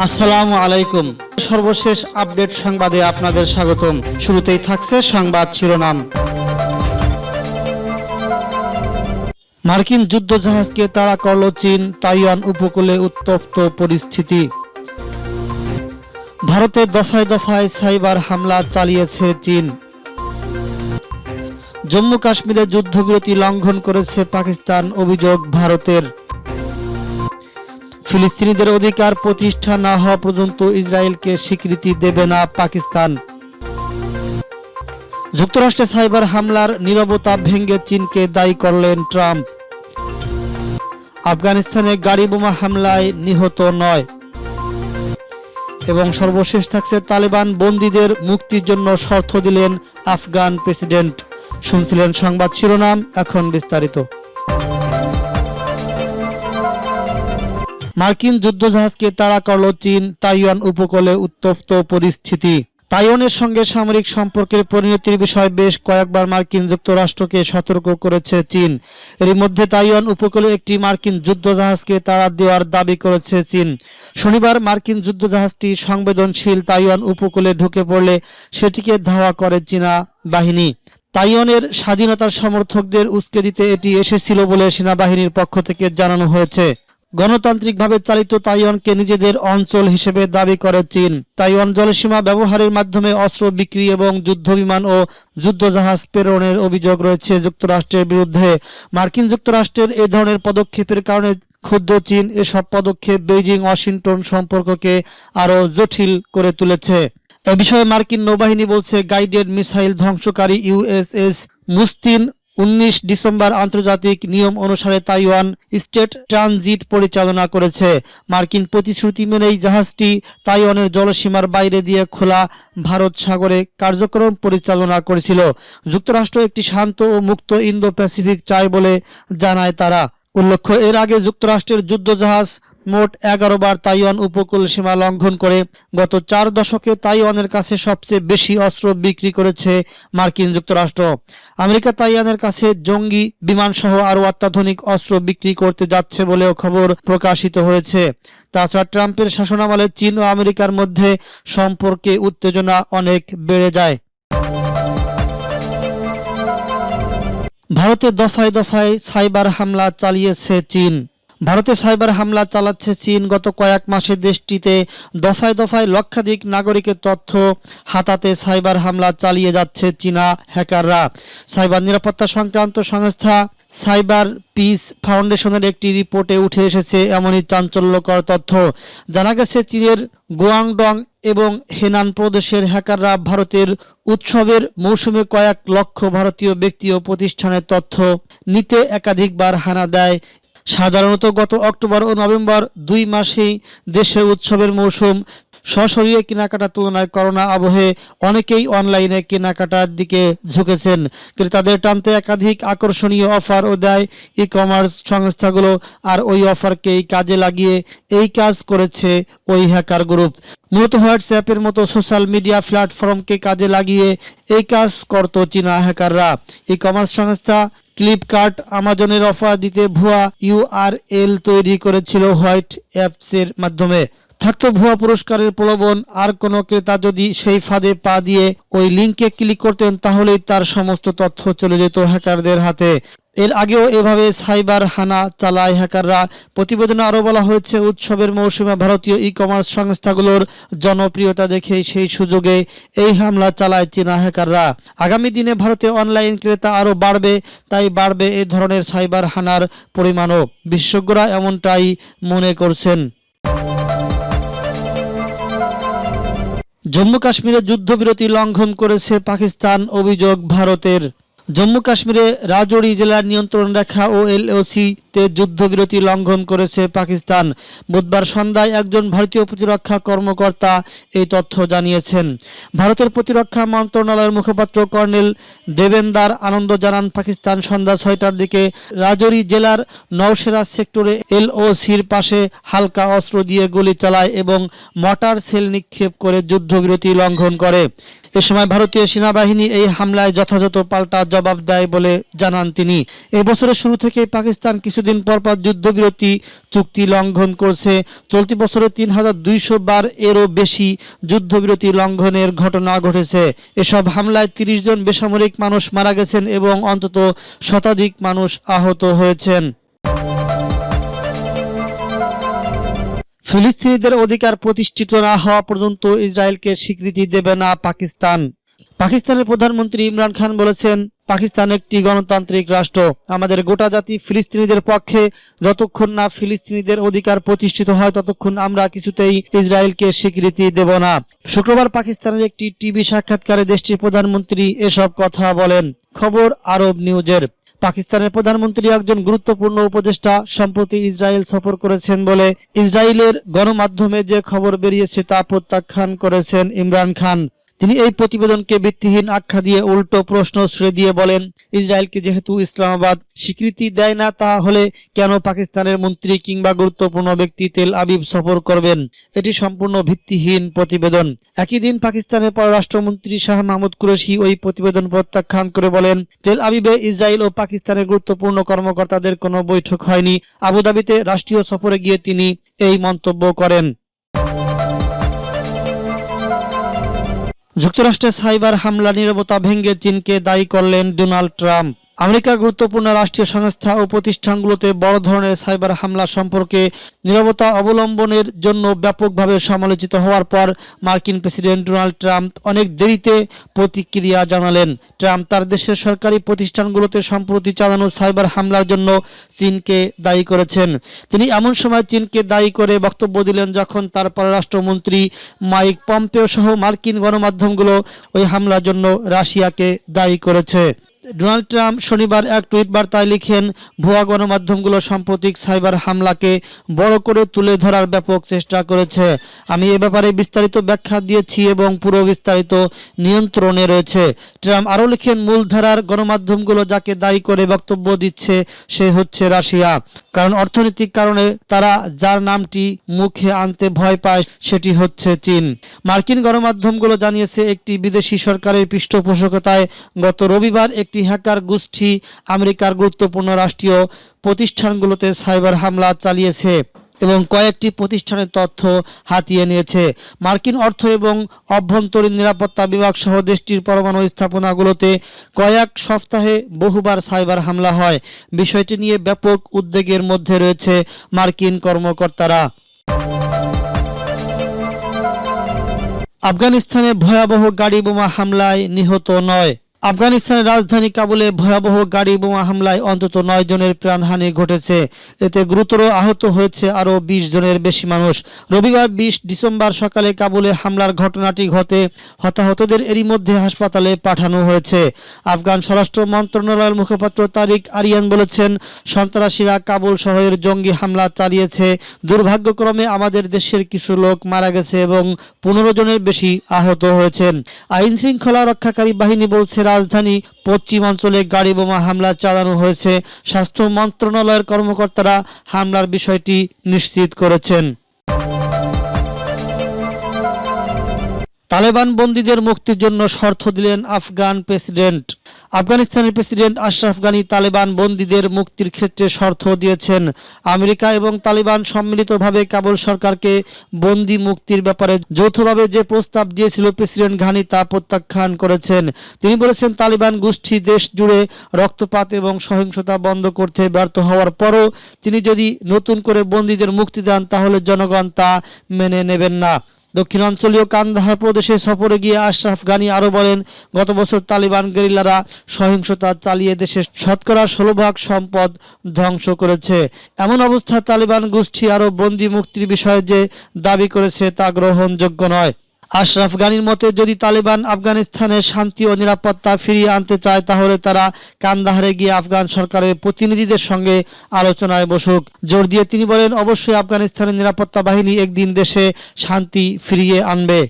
আসসালামু আলাইকুম। সর্বশেষ আপডেট সংবাদে আপনাদের স্বাগতম। শুরুতেই থাকছে সংবাদ শিরোনাম। মার্কিন যুদ্ধজাহাজকে তাড়া করল চীন, তাইওয়ান উপকূলে উত্তপ্ত পরিস্থিতি। ভারতে দফায় দফায় সাইবার হামলা চালিয়েছে চীন। জম্মু কাশ্মীরে যুদ্ধবিরতি লঙ্ঘন করেছে পাকিস্তান, অভিযোগ ভারতের। ফিলিস্তিনিদের অধিকার প্রতিষ্ঠা না হওয়া পর্যন্ত ইসরায়েলকে স্বীকৃতি দেবে না পাকিস্তান। যুক্তরাষ্ট্রে সাইবার হামলার নীরবতা ভেঙে চীনকে দায়ী করলেন ট্রাম্প। আফগানিস্তানে গাড়ি বোমা হামলায় নিহত 9। এবং সর্বশেষ থাকছে তালেবান বন্দীদের মুক্তির জন্য শর্ত দিলেন আফগান প্রেসিডেন্ট। শুনছিলেন সংবাদ শিরোনাম, এখন বিস্তারিত। মার্কিন যুদ্ধজাহাজকে তাড়া করল চীন, তাইওয়ান উপকূলে উত্তপ্ত পরিস্থিতি। তাইওয়ানের সঙ্গে সামরিক সম্পর্কের পরিণতির বিষয়ে বেশ কয়েকবার মার্কিন যুক্তরাষ্ট্রকে সতর্ক করেছে চীন। এর মধ্যে তাইওয়ান উপকূলে একটি মার্কিন যুদ্ধজাহাজকে তাড়া দেওয়ার দাবি করেছে চীন। শনিবার মার্কিন যুদ্ধজাহাজটি সংবেদনশীল তাইওয়ান উপকূলে ঢুকে পড়লে সেটিকে ধাওয়া করে চীনা বাহিনী। তাইওয়ানের স্বাধীনতার সমর্থকদের উস্কে দিতে এটি এসেছিল বলে সেনাবাহিনীর পক্ষ থেকে জানানো হয়েছে। গণতান্ত্রিকভাবে চালিত তাইওয়ানকে নিজেদের অঞ্চল হিসেবে দাবি করে চীন। তাইওয়ান জলসীমা ব্যবহারের মাধ্যমে অস্ত্র বিক্রি এবং যুদ্ধবিমান ও যুদ্ধজাহাজ প্রেরণের অভিযোগ রয়েছে যুক্তরাষ্ট্রের বিরুদ্ধে। মার্কিন যুক্তরাষ্ট্রের এই ধরনের পদক্ষেপের কারণে ক্ষুব্ধ চীন এসব পদক্ষেপ বেইজিং ওয়াশিংটন সম্পর্ককে আরও জটিল করে তুলেছে। এ বিষয়ে মার্কিন নৌবাহিনী বলছে, গাইডেড মিসাইল ধ্বংসকারী ইউএসএস মুস্তিন 19 ডিসেম্বর আন্তর্জাতিক নিয়ম অনুসারে তাইওয়ান স্টেট ট্রানজিট পরিচালনা করেছে। মার্কিন প্রতিশ্রুতি মেনেই জাহাজটি তাইওয়ানের জলসীমার বাইরে দিয়ে খোলা ভারত সাগরে কার্যক্রম পরিচালনা করেছিল। যুক্তরাষ্ট্র একটি শান্ত ও মুক্ত ইন্দো প্যাসিফিক চায় বলে জানায় তারা। উল্লেখ্য, এর আগে যুক্তরাষ্ট্রের যুদ্ধজাহাজ মোট 11 বার তাইওয়ান উপকূল সীমা লঙ্ঘন করে গত 4 দশকে তাইওয়ানের কাছে সবচেয়ে বেশি অস্ত্র বিক্রি করেছে মার্কিন যুক্তরাষ্ট্র। আমেরিকা তাইওয়ানের কাছে জঙ্গি বিমান সহ আরও অত্যাধুনিক অস্ত্র বিক্রি করতে যাচ্ছে বলেও খবর প্রকাশিত হয়েছে। তাছাড়া ট্রাম্পের শাসনামলে চীন ও আমেরিকার মধ্যে সম্পর্কে উত্তেজনা অনেক বেড়ে যায়। ভারতে দফায় দফায় সাইবার হামলা চালিয়েছে চীন। ভারতে সাইবার হামলা চালাচ্ছে চীন। গত কয়েক মাসে দেশটিতে দফায় দফায় লক্ষাধিক নাগরিকের তথ্য হাতাতে সাইবার হামলা চালিয়ে যাচ্ছে চীনা হ্যাকাররা। সাইবার নিরাপত্তা সংক্রান্ত সংস্থা সাইবার পিস ফাউন্ডেশনের একটি রিপোর্টে উঠে এসেছে এমনই চাঞ্চল্যকর তথ্য। জানা গেছে, চীনের গুয়াংডং এবং হেনান প্রদেশের হ্যাকাররা ভারতের উৎসবের মৌসুমে কয়েক লক্ষ ভারতীয় ব্যক্তি ও প্রতিষ্ঠানের তথ্য নিতে একাধিকবার হানা দেয়। সাধারণত গত অক্টোবর ও নভেম্বর 2 মাসেই দেশে উৎসবের মৌসুম। সশরীরে কেনাকাটার তুলনায় করোনা আবহে অনেকেই অনলাইনে কেনাকাটার দিকে ঝুঁকেছেন। ক্রেতাদের টানতে একাধিক আকর্ষণীয় অফারও দেয় ই কমার্স সংস্থাগুলো, আর ওই অফারকেই কাজে লাগিয়ে এই কাজ করেছে ওই হ্যাকার গ্রুপ। মূলত হোয়াটসঅ্যাপের মতো সোশ্যাল মিডিয়া প্ল্যাটফর্মকে কাজে লাগিয়ে এই কাজ করত চীনা হ্যাকাররা। ই কমার্স সংস্থা ফ্লিপকার্ট আমাজনের অফার দিতে ভুয়া ইউআরএল তৈরি করেছিল হোয়াইট অ্যাপসের মাধ্যমে। থাকতো ভুয়া পুরস্কারের প্রলোভন, আর কোনো ক্রেতা যদি সেই ফাঁদে পা দিয়ে ওই লিঙ্কে ক্লিক করতেন তাহলেই তার সমস্ত তথ্য চলে যেত হ্যাকারদের হাতে। এর আগেও এভাবে সাইবার হানা চালায় হ্যাকাররা। প্রতিবেদনে আরও বলা হয়েছে, উৎসবের মৌসুমে ভারতীয় ই কমার্স সংস্থাগুলোর জনপ্রিয়তা দেখে সেই সুযোগে এই হামলা চালায় চীনা হ্যাকাররা। আগামী দিনে ভারতে অনলাইন ক্রেতা আরও বাড়বে, তাই বাড়বে এই ধরনের সাইবার হানার পরিমাণও। বিশেষজ্ঞরা এমনটাই মনে করছেন। জম্মু কাশ্মীরে যুদ্ধবিরতি লঙ্ঘন করেছে পাকিস্তান, অভিযোগ ভারতের। জম্মু কাশ্মীরে রাজৌরি জেলার নিয়ন্ত্রণ রেখা ও এলওসিতে যুদ্ধবিরতি লঙ্ঘন করেছে পাকিস্তান। বুধবার সন্ধ্যায় একজন ভারতীয় প্রতিরক্ষা কর্মকর্তা এই তথ্য জানিয়েছেন। ভারতের প্রতিরক্ষা মন্ত্রণালয়ের মুখপাত্র কর্নেল দেবেন্দার আনন্দ জানান, পাকিস্তান সন্ধ্যা 6টার দিকে রাজৌরি জেলার নওশেরা সেক্টরে এলওসির পাশে হালকা অস্ত্র দিয়ে গুলি চালায় এবং মর্টার সেল নিক্ষেপ করে যুদ্ধবিরতি লঙ্ঘন করে। এ সময় ভারতীয় সেনাবাহিনী এই হামলায় যথাযথ পাল্টা জবাব দেয় বলে জানান তিনি। এই বছরের শুরু থেকে পাকিস্তান কিছুদিন পরপর যুদ্ধবিরতি চুক্তি লঙ্ঘন করছে। চলতি বছরে ৩,২০০ বার এরও বেশি যুদ্ধবিরতি লঙ্ঘনের ঘটনা ঘটেছে। এসব হামলায় ৩০ জন বেসামরিক মানুষ মারা গেছেন এবং অন্তত শতাধিক মানুষ আহত হয়েছেন। ফিলিস্তিনিদের অধিকার প্রতিষ্ঠিত না হওয়া পর্যন্ত ইসরায়েলকে স্বীকৃতি দেবে না পাকিস্তান। পাকিস্তানের প্রধানমন্ত্রী ইমরান খান বলেছেন, পাকিস্তান একটি গণতান্ত্রিক রাষ্ট্র। আমাদের গোটা জাতি ফিলিস্তিনিদের পক্ষে। যতক্ষণ না ফিলিস্তিনিদের অধিকার প্রতিষ্ঠিত হয় ততক্ষণ আমরা কিছুতেই ইসরায়েলকে স্বীকৃতি দেব না। শুক্রবার পাকিস্তানের একটি টিভি সাক্ষাৎকারে দেশটির প্রধানমন্ত্রী এসব কথা বলেন। খবর আরব নিউজের। পাকিস্তানের প্রধানমন্ত্রী একজন গুরুত্বপূর্ণ উপদেষ্টা সম্প্রতি ইসরায়েল সফর করেছেন বলে ইসরায়েলের গণমাধ্যমে যে খবর বেরিয়েছে তা প্রত্যাখ্যান করেছেন ইমরান খান। তিনি এই প্রতিবেদনকে ভিত্তিহীন আখ্যা দিয়ে উল্টো প্রশ্ন ছুড়ে দিয়ে বলেন, ইসরায়েলকে যেহেতু ইসলামাবাদ স্বীকৃতি দেয় না, তাহলে কেন পাকিস্তানের মন্ত্রী কিংবা গুরুত্বপূর্ণ ব্যক্তি তেল আবিব সফর করবেন? এটি সম্পূর্ণ ভিত্তিহীন প্রতিবেদন। একই দিন পাকিস্তানের পররাষ্ট্রমন্ত্রী শাহ মাহমুদ কুরেশি ওই প্রতিবেদন প্রত্যাখ্যান করে বলেন, তেল আবিবে ইসরায়েল ও পাকিস্তানের গুরুত্বপূর্ণ কর্মকর্তাদের কোনো বৈঠক হয়নি। আবুধাবিতে রাষ্ট্রীয় সফরে গিয়ে তিনি এই মন্তব্য করেন। যুক্তরাষ্ট্রের সাইবার হামলা নীরবতা ভেঙে চীনকে দায়ী করলেন ডোনাল্ড ট্রাম্প। আমেরিকার গুরুত্বপূর্ণ রাষ্ট্রীয় সংস্থা ও প্রতিষ্ঠানগুলোতে বড় ধরনের সাইবার হামলা সম্পর্কে নীরবতা অবলম্বনের জন্য ব্যাপকভাবে সমালোচিত হওয়ার পর মার্কিন প্রেসিডেন্ট ডোনাল্ড ট্রাম্প অনেক দেরিতে প্রতিক্রিয়া জানালেন। ট্রাম্প তার দেশের সরকারি প্রতিষ্ঠানগুলোতে সম্প্রতি চালানো সাইবার হামলার জন্য চীনকে দায়ী করেছেন। তিনি এমন সময় চীনকে দায়ী করে বক্তব্য দিলেন যখন তার পররাষ্ট্রমন্ত্রী মাইক পম্পেও সহ মার্কিন গণমাধ্যমগুলো ওই হামলার জন্য রাশিয়াকে দায়ী করেছে। ডোনাল্ড ট্রাম্প শনিবার এক টুইট বার্তায় লিখেন, ভুয়া গণমাধ্যমগুলো সাম্প্রতিক সাইবার হামলাকে বড় করে তুলে ধরার ব্যাপক চেষ্টা করেছে। আমি এ ব্যাপারে বিস্তারিত ব্যাখ্যা দিয়েছি এবং পুরো বিস্তারিত নিয়ন্ত্রণে রয়েছে। ট্রাম্প আরও লিখেন, মূলধারার গণমাধ্যমগুলো যাকে দায়ী করে বক্তব্য দিচ্ছে সে হচ্ছে রাশিয়া। কারণ অর্থনৈতিক কারণে তারা যার নামটি মুখে আনতে ভয় পায় সেটি হচ্ছে চীন। মার্কিন গণমাধ্যমগুলো জানিয়েছে, একটি বিদেশি সরকারের পৃষ্ঠপোষকতায় গত রবিবার একটি হ্যাকার গোষ্ঠী আমেরিকার গুরুত্বপূর্ণ রাষ্ট্রীয় প্রতিষ্ঠানগুলোতে সাইবার হামলা চালিয়েছে এবং কয়েকটি প্রতিষ্ঠানের তথ্য হাতিয়ে নিয়েছে। মার্কিন অর্থ এবং অভ্যন্তরীণ নিরাপত্তা বিভাগ সহ দেশটির পরমাণু স্থাপনাগুলোতে কয়েক সপ্তাহে বহুবার সাইবার হামলা হয়। বিষয়টি নিয়ে ব্যাপক উদ্বেগের মধ্যে রয়েছে মার্কিন কর্মকর্তারা। আফগানিস্তানে ভয়াবহ গাড়ি বোমা হামলায় নিহত 9। আফগানিস্তানের রাজধানী কাবুলে ভয়াবহ গাড়ি বোমা হামলায় অন্তত 9 জনের প্রাণহানি ঘটেছে। এতে গুরুতর আহত হয়েছে আরও 20 জনের বেশি মানুষ। রবিবার 20 ডিসেম্বর সকালে কাবুলে হামলার ঘটনাটি ঘটে। হতাহতদের এরই মধ্যে হাসপাতালে পাঠানো হয়েছে। আফগান স্বরাষ্ট্র মন্ত্রণালয়ের মুখপাত্র তারিক আরিয়ান বলেছেন, সন্ত্রাসীরা কাবুল শহরের জঙ্গি হামলা চালিয়েছে। দুর্ভাগ্যক্রমে আমাদের দেশের কিছু লোক মারা গেছে এবং 15 জনের বেশি আহত হয়েছেন। আইন শৃঙ্খলা রক্ষাকারী বাহিনী বলছে, রাজধানী পশ্চিম অঞ্চলে গাড়ি বোমা হামলা চালানো হয়েছে। স্বাস্থ্য মন্ত্রণালয়ের কর্মকর্তারা হামলার বিষয়টি নিশ্চিত করেছেন। তালেবান বন্দীদের মুক্তির জন্য শর্ত দিলেন আফগান প্রেসিডেন্ট। আফগানিস্তানের প্রেসিডেন্ট আশরাফ গানি তালেবান বন্দীদের মুক্তির ক্ষেত্রে শর্ত দিয়েছেন। আমেরিকা এবং তালেবান সম্মিলিতভাবে কাবুল সরকারকে বন্দী মুক্তির ব্যাপারে যৌথভাবে যে প্রস্তাব দিয়েছিল প্রেসিডেন্ট ঘানি তা প্রত্যাখ্যান করেছেন। তিনি বলেছেন, তালেবান গোষ্ঠী দেশ জুড়ে রক্তপাত এবং সহিংসতা বন্ধ করতে ব্যর্থ হওয়ার পরও তিনি যদি নতুন করে বন্দীদের মুক্তি দেন তাহলে জনগণ তা মেনে নেবেন না। দক্ষিণাঞ্চলীয় কান্দাহার প্রদেশে সফরে গিয়ে আশরাফ গানি আরও বলেন, গত বছর তালিবান গেরিলারা সহিংসতা চালিয়ে দেশের শতকরা 16% সম্পদ ধ্বংস করেছে। এমন অবস্থায় তালিবান গোষ্ঠী আরও বন্দী মুক্তির বিষয়ে যে দাবি করেছে তা গ্রহণযোগ্য নয়। আশরাফ গানির মতে, যদি তালেবান আফগানিস্তানের শান্তি ও নিরাপত্তা ফিরিয়ে আনতে চায় তাহলে তারা কান্দাহারে গিয়ে আফগান সরকারের প্রতিনিধিদের সঙ্গে আলোচনায় বসুক। জোর দিয়ে তিনি বলেন, অবশ্যই আফগানিস্তানের নিরাপত্তা বাহিনী একদিন দেশে শান্তি ফিরিয়ে আনবে।